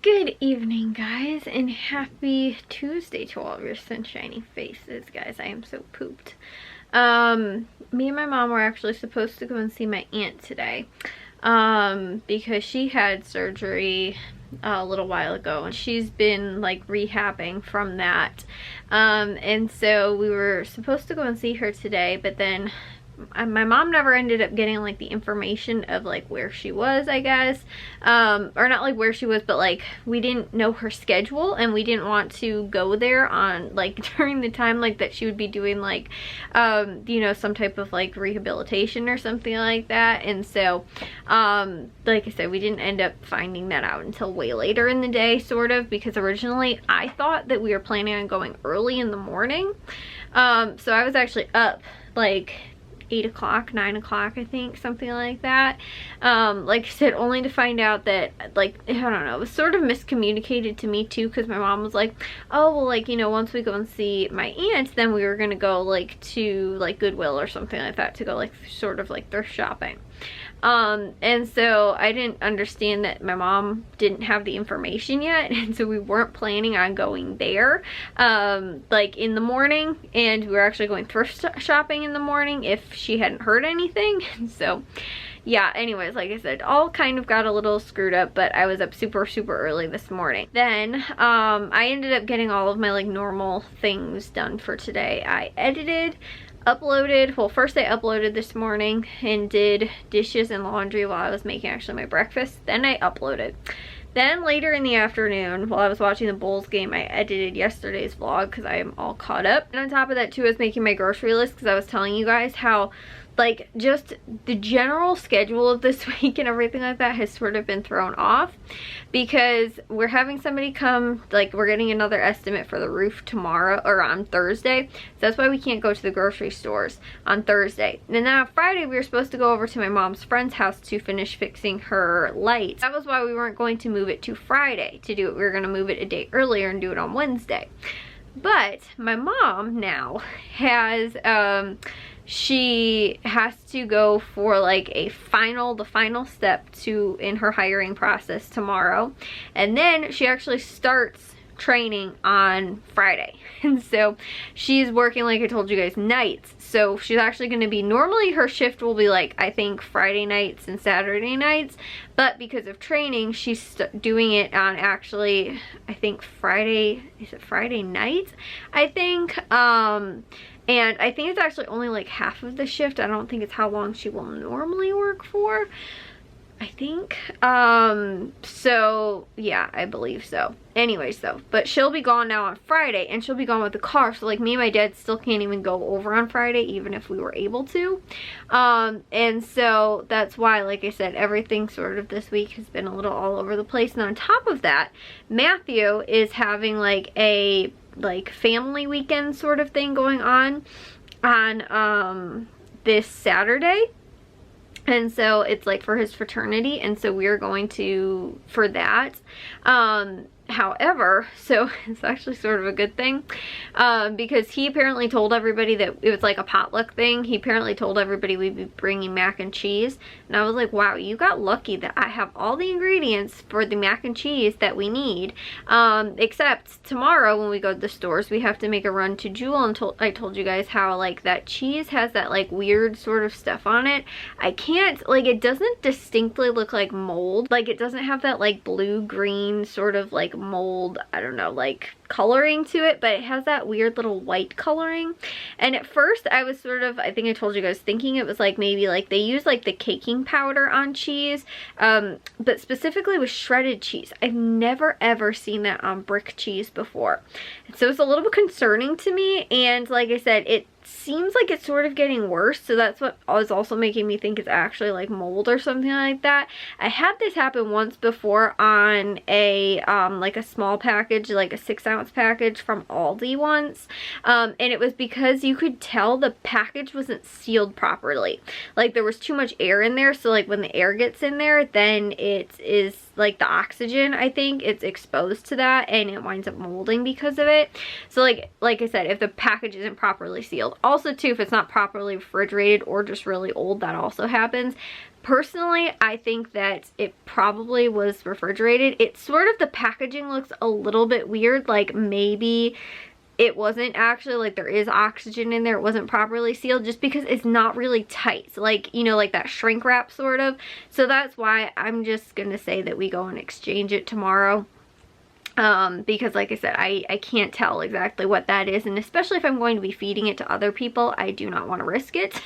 Good evening, guys, and happy Tuesday to all of your sunshiny faces, guys. I am so pooped. Me and my mom were actually supposed to go and see my aunt today, because she had surgery a little while ago, and she's been like rehabbing from that. And so we were supposed to go and see her today, but then my mom never ended up getting like the information of like where she was, I guess, or not like where she was, but like we didn't know her schedule, and we didn't want to go there on like during the time like that she would be doing like you know, some type of like rehabilitation or something like that. And so like I said, we didn't end up finding that out until way later in the day, sort of, because originally I thought that we were planning on going early in the morning. So I was actually up like 8 o'clock, 9 o'clock, I think, something like that. Like I said, only to find out that, like, I don't know, it was sort of miscommunicated to me too, because my mom was like, oh, well, like, you know, once we go and see my aunt, then we were gonna go like to like Goodwill or something like that to go like sort of like thrift shopping. And so I didn't understand that my mom didn't have the information yet, and so we weren't planning on going there like in the morning, and we were actually going thrift shopping in the morning if she hadn't heard anything. So yeah, anyways, like I said, all kind of got a little screwed up, but I was up super early this morning. Then I ended up getting all of my like normal things done for today. I edited, uploaded, well, first I uploaded this morning and did dishes and laundry while I was making actually my breakfast. Then I uploaded. Then later in the afternoon, while I was watching the Bulls game, I edited yesterday's vlog because I am all caught up. And on top of that too, I was making my grocery list because I was telling you guys how like just the general schedule of this week and everything like that has sort of been thrown off, because we're having somebody come, like we're getting another estimate for the roof tomorrow or on Thursday, so that's why we can't go to the grocery stores on Thursday. And then on Friday we were supposed to go over to my mom's friend's house to finish fixing her lights. That was why we weren't going to move it to Friday to do it. We were going to move it a day earlier and do it on Wednesday. But my mom now has she has to go for like the final step in her hiring process tomorrow, and then she actually starts training on Friday. And so she's working, like I told you guys, nights. So she's actually going to be, normally her shift will be like, I think, Friday nights and Saturday nights, but because of training she's doing it on actually, I think Friday, is it Friday nights, I think, and I think it's actually only like half of the shift. I don't think it's how long she will normally work for, I think. So yeah, I believe so. Anyways though, but she'll be gone now on Friday, and she'll be gone with the car, so like me and my dad still can't even go over on Friday even if we were able to. And so that's why, like I said, everything sort of this week has been a little all over the place. And on top of that, Matthew is having like a family weekend sort of thing going on this Saturday. And so it's like for his fraternity, and so we're going to for that. However, so it's actually sort of a good thing, because he apparently told everybody that it was like a potluck thing. He apparently told everybody we'd be bringing mac and cheese, and I was like, wow, you got lucky that I have all the ingredients for the mac and cheese that we need, except tomorrow when we go to the stores we have to make a run to Jewel, and I told you guys how like that cheese has that like weird sort of stuff on it. I can't, like, it doesn't distinctly look like mold, like it doesn't have that like blue green sort of like mold, I don't know, like coloring to it, but it has that weird little white coloring. And at first I was sort of, I think I told you guys, thinking it was like maybe like they use like the caking powder on cheese, but specifically with shredded cheese. I've never ever seen that on brick cheese before, and so it's a little bit concerning to me. And like I said, it seems like it's sort of getting worse, so that's what is also making me think it's actually like mold or something like that. I had this happen once before on a like a small package, like a 6-ounce package from Aldi once, and it was because you could tell the package wasn't sealed properly. Like there was too much air in there, so like when the air gets in there, then it is like the oxygen, I think, it's exposed to that and it winds up molding because of it. So like I said, if the package isn't properly sealed, Also too, if it's not properly refrigerated or just really old, that also happens. Personally, I think that it probably was refrigerated. It's sort of, the packaging looks a little bit weird, like maybe it wasn't actually, like there is oxygen in there, it wasn't properly sealed, just because it's not really tight. So like, you know, like that shrink wrap sort of. So that's why I'm just gonna say that we go and exchange it tomorrow. Because like I said, I can't tell exactly what that is, and especially if I'm going to be feeding it to other people, I do not want to risk it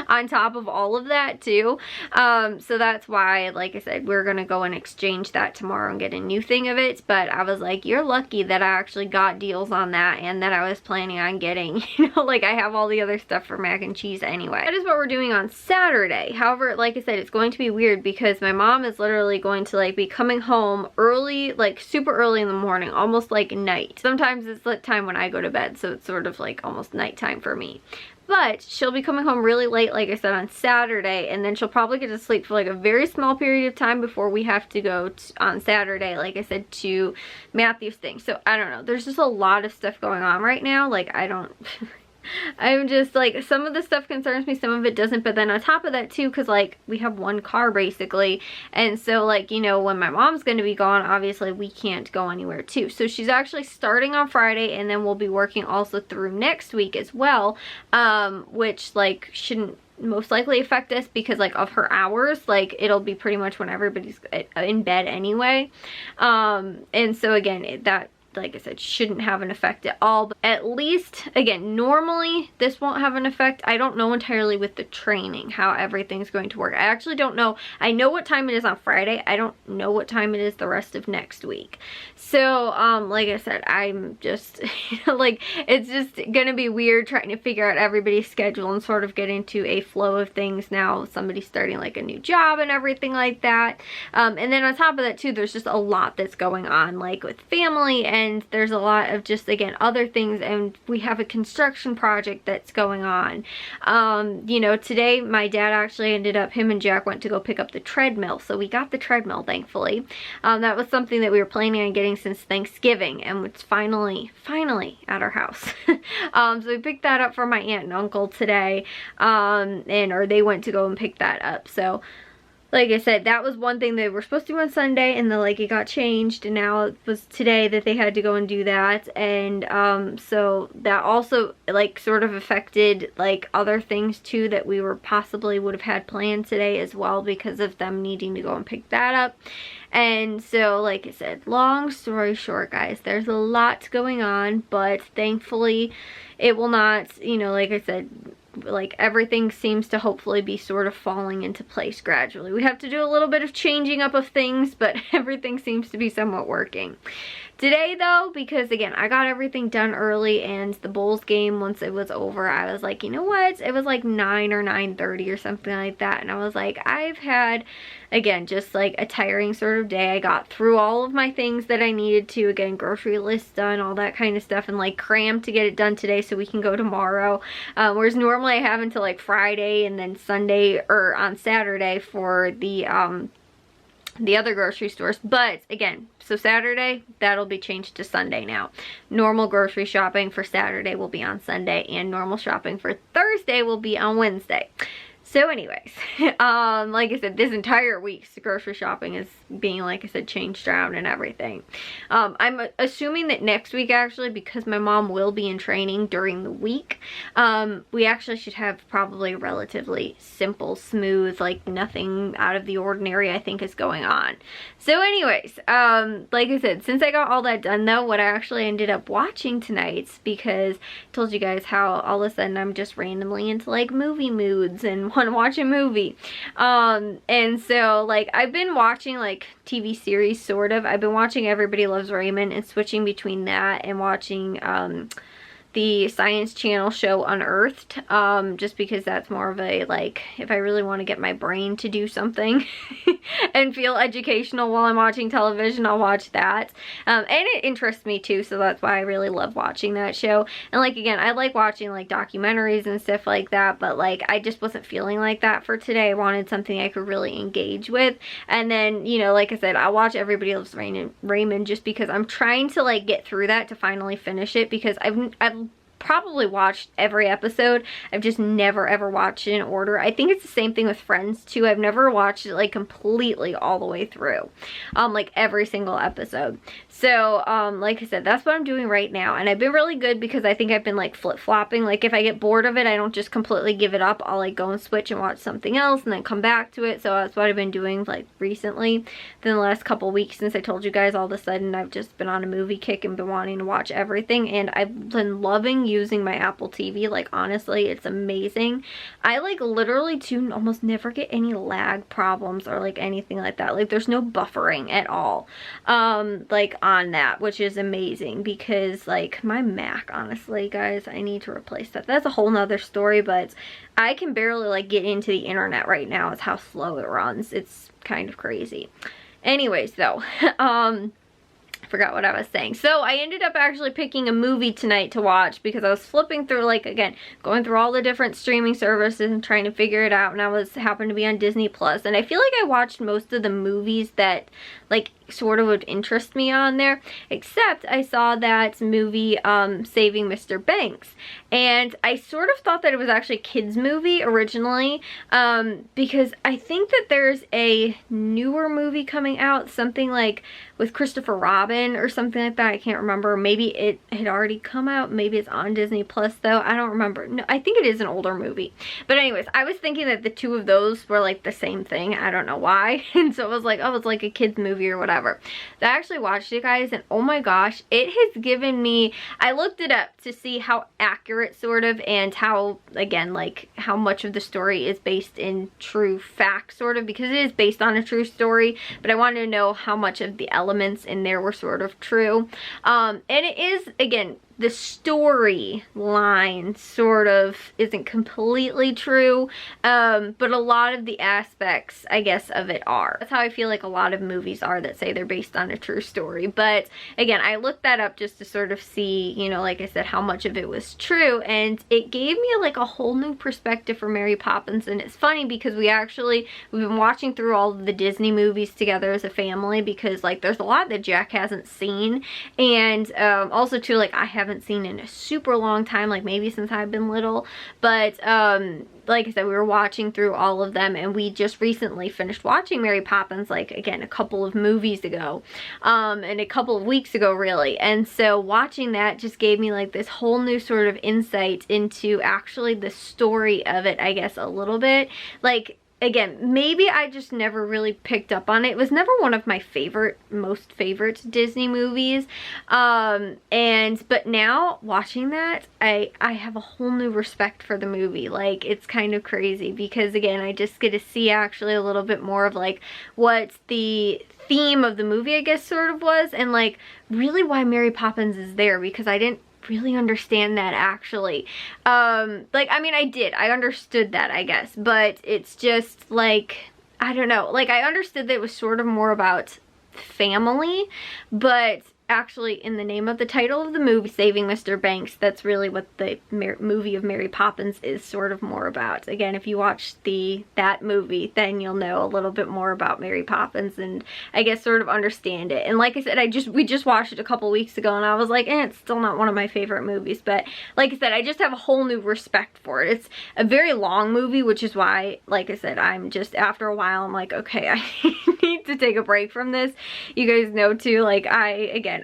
on top of all of that too. So that's why, like I said, we're gonna go and exchange that tomorrow and get a new thing of it. But I was like, you're lucky that I actually got deals on that and that I was planning on getting, you know, like I have all the other stuff for mac and cheese anyway. That is what we're doing on Saturday. However, like I said, it's going to be weird because my mom is literally going to like be coming home early, like super early in the morning, almost like night. Sometimes it's the time when I go to bed, so it's sort of like almost nighttime for me. But she'll be coming home really late, like I said, on Saturday, and then she'll probably get to sleep for like a very small period of time before we have to go on Saturday, like I said, to Matthew's thing. So I don't know, there's just a lot of stuff going on right now. Like I don't I'm just like, some of the stuff concerns me, some of it doesn't. But then on top of that too, because like we have one car basically, and so like, you know, when my mom's going to be gone, obviously we can't go anywhere too. So she's actually starting on Friday, and then we'll be working also through next week as well, which like shouldn't most likely affect us because like of her hours. Like it'll be pretty much when everybody's in bed anyway, and so again, that, like I said, shouldn't have an effect at all. But at least, again, normally this won't have an effect. I don't know entirely with the training how everything's going to work. I actually don't know. I know what time it is on Friday. I don't know what time it is the rest of next week. So, like I said, I'm just, like, it's just gonna be weird trying to figure out everybody's schedule and sort of get into a flow of things now. Somebody's starting like a new job and everything like that. And then on top of that too, there's just a lot that's going on, like with family, and there's a lot of just, again, other things, and we have a construction project that's going on. You know, today my dad actually ended up, him and Jack went to go pick up the treadmill, so we got the treadmill, thankfully. That was something that we were planning on getting since Thanksgiving, and it's finally at our house. So we picked that up for my aunt and uncle today, or they went to go and pick that up. So like I said, that was one thing they were supposed to do on Sunday, and then like it got changed, and now it was today that they had to go and do that. And so that also like sort of affected like other things too that we were possibly would have had planned today as well, because of them needing to go and pick that up. And so, like I said, long story short, guys, there's a lot going on, but thankfully it will not, you know, like I said, like everything seems to hopefully be sort of falling into place gradually. We have to do a little bit of changing up of things, but everything seems to be somewhat working. Today though, because again, I got everything done early, and the Bulls game, once it was over, I was like, you know what, it was like 9 or 9:30 or something like that, and I was like, I've had, again, just like a tiring sort of day. I got through all of my things that I needed to, again, grocery list done, all that kind of stuff, and like crammed to get it done today so we can go tomorrow, whereas normally I have until like Friday and then Sunday, or on Saturday for the other grocery stores. But again, so Saturday, that'll be changed to Sunday now. Normal grocery shopping for Saturday will be on Sunday, and normal shopping for Thursday will be on Wednesday. So anyways, like I said, this entire week's grocery shopping is being, like I said, changed around and everything. I'm assuming that next week, actually, because my mom will be in training during the week, we actually should have probably a relatively simple, smooth, like nothing out of the ordinary, I think, is going on. So anyways, like I said, since I got all that done though, what I actually ended up watching tonight, because I told you guys how all of a sudden I'm just randomly into like movie moods and want to watch a movie. And so like I've been watching like TV series, sort of. I've been watching Everybody Loves Raymond and switching between that and watching the Science Channel show Unearthed, just because that's more of a, like, if I really want to get my brain to do something and feel educational while I'm watching television, I'll watch that. And it interests me too, so that's why I really love watching that show. And like, again, I like watching like documentaries and stuff like that, but like I just wasn't feeling like that for today. I wanted something I could really engage with. And then, you know, like I said, I'll watch Everybody Loves Raymond just because I'm trying to like get through that to finally finish it, because I've probably watched every episode. I've just never ever watched it in order. I think it's the same thing with Friends too. I've never watched it like completely all the way through, like every single episode. So like I said, that's what I'm doing right now, and I've been really good because I think I've been like flip-flopping. Like if I get bored of it, I don't just completely give it up. I'll like go and switch and watch something else and then come back to it. So that's what I've been doing like recently. Then the last couple weeks, since I told you guys, all of a sudden I've just been on a movie kick and been wanting to watch everything, and I've been loving using my Apple TV. Like honestly, it's amazing. I like literally do almost never get any lag problems or like anything like that. Like there's no buffering at all like on that, which is amazing, because like my Mac, honestly guys, I need to replace that. That's a whole nother story, but I can barely like get into the internet right now. It's how slow it runs. It's kind of crazy. Anyways though, forgot what I was saying. So I ended up actually picking a movie tonight to watch because I was flipping through, like, again, going through all the different streaming services and trying to figure it out, and I happened to be on Disney Plus, and I feel like I watched most of the movies that like sort of would interest me on there, except I saw that movie Saving Mr. Banks, and I sort of thought that it was actually a kids movie originally, because I think that there's a newer movie coming out, something like with Christopher Robin or something like that. I can't remember. Maybe it had already come out. Maybe it's on Disney Plus though. I don't remember. No, I think it is an older movie. But anyways, I was thinking that the two of those were like the same thing. I don't know why. And so it was like, oh, it's like a kids movie or whatever. I actually watched it, guys, and oh my gosh, it has given me, I looked it up to see how accurate sort of, and how, again, like how much of the story is based in true fact sort of, because it is based on a true story, but I wanted to know how much of the elements in there were sort of true. And it is, again, the storyline sort of isn't completely true, but a lot of the aspects, I guess, of it are. That's how I feel like a lot of movies are that say they're based on a true story. But again, I looked that up just to sort of see, you know, like I said, how much of it was true, and it gave me like a whole new perspective for Mary Poppins. And it's funny because we've been watching through all of the Disney movies together as a family, because like there's a lot that Jack hasn't seen, and also too, like I haven't seen in a super long time, like maybe since I've been little. But like I said, we were watching through all of them, and we just recently finished watching Mary Poppins, like again, a couple of movies ago, and a couple of weeks ago really. And so watching that just gave me like this whole new sort of insight into actually the story of it, I guess, a little bit. Like, again, maybe I just never really picked up on it. It was never one of my most favorite Disney movies. But now watching that, I have a whole new respect for the movie. Like, it's kind of crazy because, again, I just get to see actually a little bit more of like what the theme of the movie, I guess, sort of was, and like really why Mary Poppins is there, because I didn't really understand that actually. Like, I mean, I understood that, I guess, but it's just like, I don't know, like I understood that it was sort of more about family, but actually in the name of the title of the movie, Saving Mr. Banks, that's really what the movie of Mary Poppins is sort of more about. Again, if you watch that movie, then you'll know a little bit more about Mary Poppins and I guess sort of understand it. And like I said, we just watched it a couple weeks ago, and I was like, it's still not one of my favorite movies, but like I said, I just have a whole new respect for it. It's a very long movie, which is why, like I said, I'm just, after a while, I'm like, okay, I need to take a break from this. You guys know too, like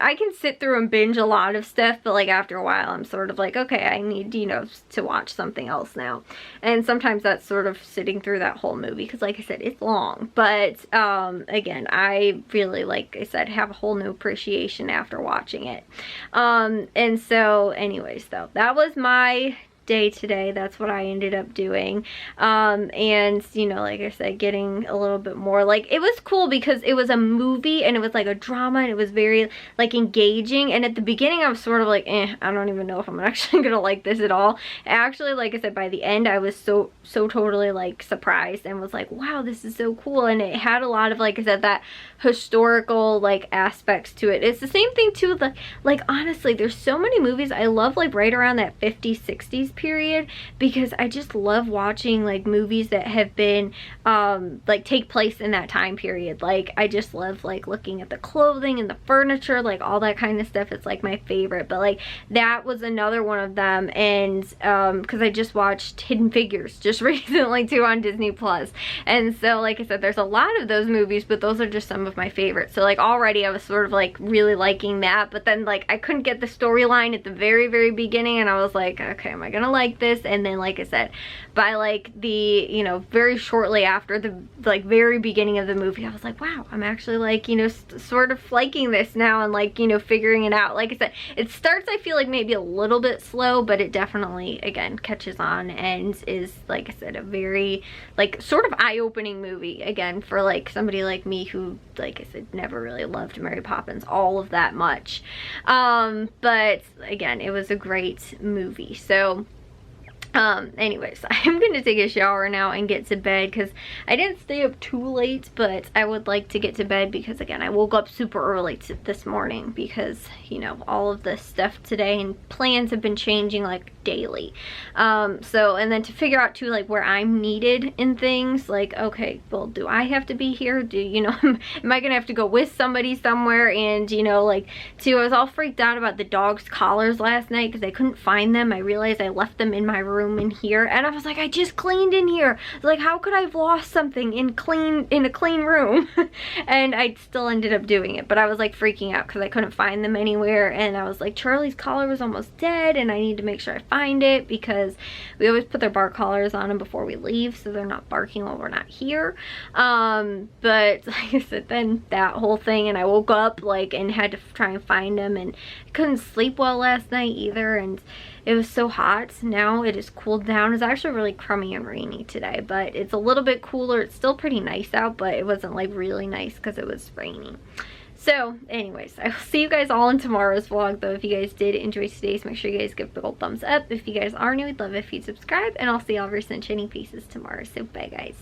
I can sit through and binge a lot of stuff, but like after a while I'm sort of like, okay, I need, you know, to watch something else now. And sometimes that's sort of sitting through that whole movie, because like I said, it's long. But again, I really, like I said, have a whole new appreciation after watching it. And so anyways though, that was my day today. That's what I ended up doing. And you know, like I said, getting a little bit more, like, it was cool because it was a movie and it was like a drama and it was very like engaging. And at the beginning I was sort of like, I don't even know if I'm actually gonna like this at all. Actually, like I said, by the end I was so totally like surprised and was like, wow, this is so cool. And it had a lot of, like I said, that historical like aspects to it. It's the same thing too, like honestly, there's so many movies I love, like right around that 50s, 60s period, because I just love watching like movies that have been like take place in that time period. Like I just love like looking at the clothing and the furniture, like all that kind of stuff. It's like my favorite. But like that was another one of them, and because I just watched Hidden Figures just recently too on Disney Plus. And so like I said, there's a lot of those movies, but those are just some of my favorites. So like already I was sort of like really liking that, but then like I couldn't get the storyline at the very beginning, and I was like, okay, am I gonna like this? And then like I said, by like the, you know, very shortly after the like very beginning of the movie, I was like, wow, I'm actually like, you know, sort of liking this now, and like, you know, figuring it out. Like I said, it starts, I feel like maybe a little bit slow, but it definitely again catches on and is, like I said, a very like sort of eye-opening movie again for like somebody like me who, like I said, never really loved Mary Poppins all of that much. But again, it was a great movie. So anyways, I'm gonna take a shower now and get to bed, because I didn't stay up too late, but I would like to get to bed because again, I woke up super early this morning because, you know, all of this stuff today and plans have been changing like daily. So, and then to figure out too, like where I'm needed in things, like, okay, well, do I have to be here? Do, you know, am I gonna have to go with somebody somewhere? And, you know, like, too, I was all freaked out about the dog's collars last night because I couldn't find them. I realized I left them in my room in here, and I was like, I just cleaned in here. Like, how could I have lost something in a clean room? And I still ended up doing it, but I was like freaking out because I couldn't find them anywhere, and I was like, Charlie's collar was almost dead, and I need to make sure I find it because we always put their bark collars on them before we leave so they're not barking while we're not here. But like I said, then that whole thing, and I woke up like and had to try and find them, and I couldn't sleep well last night either, and it was so hot. Now it is cooled down. It's actually really crummy and rainy today, but it's a little bit cooler. It's still pretty nice out, but it wasn't like really nice because it was raining. So anyways, I will see you guys all in tomorrow's vlog, though. If you guys did enjoy today's, make sure you guys give a big old thumbs up. If you guys are new, I'd love it if you'd subscribe, and I'll see all of your sunshiny faces tomorrow. So bye guys.